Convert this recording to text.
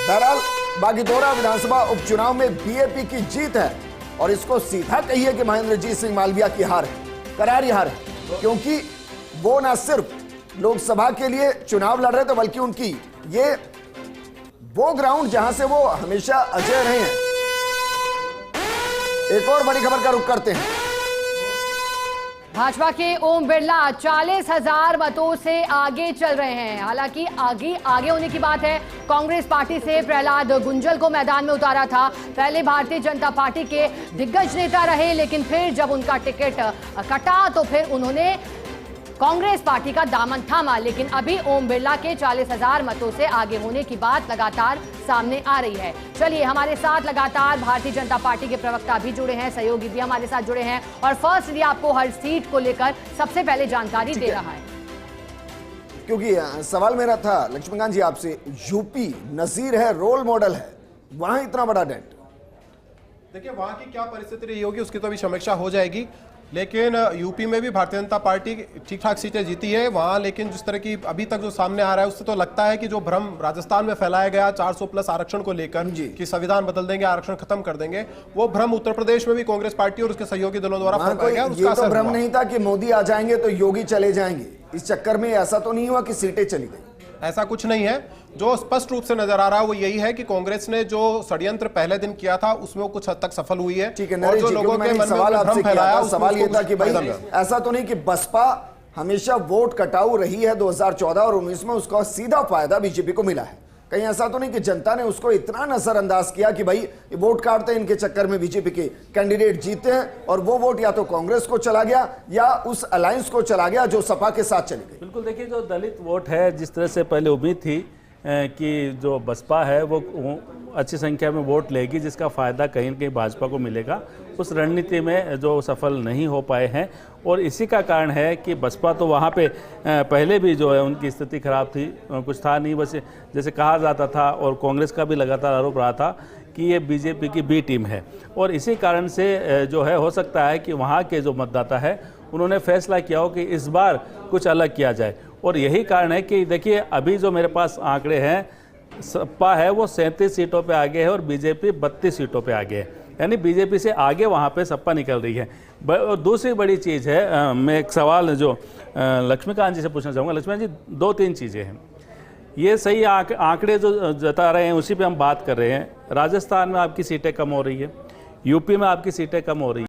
बहरहाल बागीदोरा विधानसभा उपचुनाव में बीएपी की जीत है और इसको सीधा कहिए कि महेंद्रजीत सिंह मालविया की हार है, करारी हार है, क्योंकि वो न सिर्फ लोकसभा के लिए चुनाव लड़ रहे थे बल्कि उनकी ये वो ग्राउंड जहां से वो हमेशा अजय रहे हैं। एक और बड़ी खबर का रुख करते हैं। भाजपा के ओम बिरला 40,000 मतों से आगे चल रहे हैं। हालांकि आगे होने की बात है। कांग्रेस पार्टी से प्रहलाद गुंजल को मैदान में उतारा था। पहले भारतीय जनता पार्टी के दिग्गज नेता रहे, लेकिन फिर जब उनका टिकट कटा तो फिर उन्होंने कांग्रेस पार्टी का दामन थामा। लेकिन अभी ओम बिरला के 40,000 मतों से आगे होने की बात लगातार सामने आ रही है। चलिए, हमारे साथ लगातार भारतीय जनता पार्टी के प्रवक्ता भी जुड़े हैं, सहयोगी भी हमारे साथ जुड़े हैं और फर्स्ट डे आपको हर सीट को लेकर सबसे पहले जानकारी दे रहा है। क्योंकि सवाल मेरा था लक्ष्मीकांत जी आपसे, यूपी नजीर है, रोल मॉडल है, वहां इतना बड़ा डेंट। देखिए, वहां की क्या परिस्थिति रही होगी उसकी तो अभी समीक्षा हो जाएगी, लेकिन यूपी में भी भारतीय जनता पार्टी ठीक ठाक सीटें जीती है वहां। लेकिन जिस तरह की अभी तक जो सामने आ रहा है उससे तो लगता है कि जो भ्रम राजस्थान में फैलाया गया 400 प्लस आरक्षण को लेकर कि संविधान बदल देंगे, आरक्षण खत्म कर देंगे, वो भ्रम उत्तर प्रदेश में भी कांग्रेस पार्टी और उसके सहयोगी दलों द्वारा फैलाया गया। ये तो भ्रम नहीं था कि मोदी आ जाएंगे तो योगी चले जाएंगे, इस चक्कर में ऐसा तो नहीं हुआ कि सीटें चली गई। ऐसा कुछ नहीं है। जो स्पष्ट रूप से नजर आ रहा है वो यही है कि कांग्रेस ने जो षड्यंत्र पहले दिन किया था उसमें वो कुछ हद तक सफल हुई है। ठीक है नरेश जी, लोगों के मन में सवाल आपसे किया था, सवाल ये था कि भाई ऐसा तो नहीं कि बसपा हमेशा वोट कटाऊ रही है 2014 और 19 में, उसका सीधा फायदा बीजेपी को मिला है। कहीं ऐसा तो नहीं कि जनता ने उसको इतना नजरअंदाज किया कि भाई वोट काटते हैं इनके चक्कर में बीजेपी के कैंडिडेट जीते हैं और वो वोट या तो कांग्रेस को चला गया या उस अलायंस को चला गया जो सपा के साथ चली गई। बिल्कुल, देखिए जो दलित वोट है, जिस तरह से पहले उम्मीद थी कि जो बसपा है वो अच्छी संख्या में वोट लेगी जिसका फ़ायदा कहीं न कहीं भाजपा को मिलेगा, उस रणनीति में जो सफल नहीं हो पाए हैं। और इसी का कारण है कि बसपा तो वहाँ पे पहले भी जो है उनकी स्थिति खराब थी, कुछ था नहीं, बस जैसे कहा जाता था और कांग्रेस का भी लगातार आरोप रहा था कि ये बीजेपी की बी टीम है। और इसी कारण से जो है हो सकता है कि वहाँ के जो मतदाता है उन्होंने फैसला किया हो कि इस बार कुछ अलग किया जाए। और यही कारण है कि देखिए अभी जो मेरे पास आंकड़े हैं, सपा है वो 37 सीटों पे आगे है और बीजेपी 32 सीटों पे आगे है, यानी बीजेपी से आगे वहाँ पे सपा निकल रही है। और दूसरी बड़ी चीज़ है, मैं एक सवाल जो लक्ष्मीकांत जी से पूछना चाहूँगा। लक्ष्मीकांत जी, 2-3 चीज़ें हैं, ये सही आंकड़े जो जता रहे हैं उसी पे हम बात कर रहे हैं। राजस्थान में आपकी सीटें कम हो रही है, यूपी में आपकी सीटें कम हो रही है।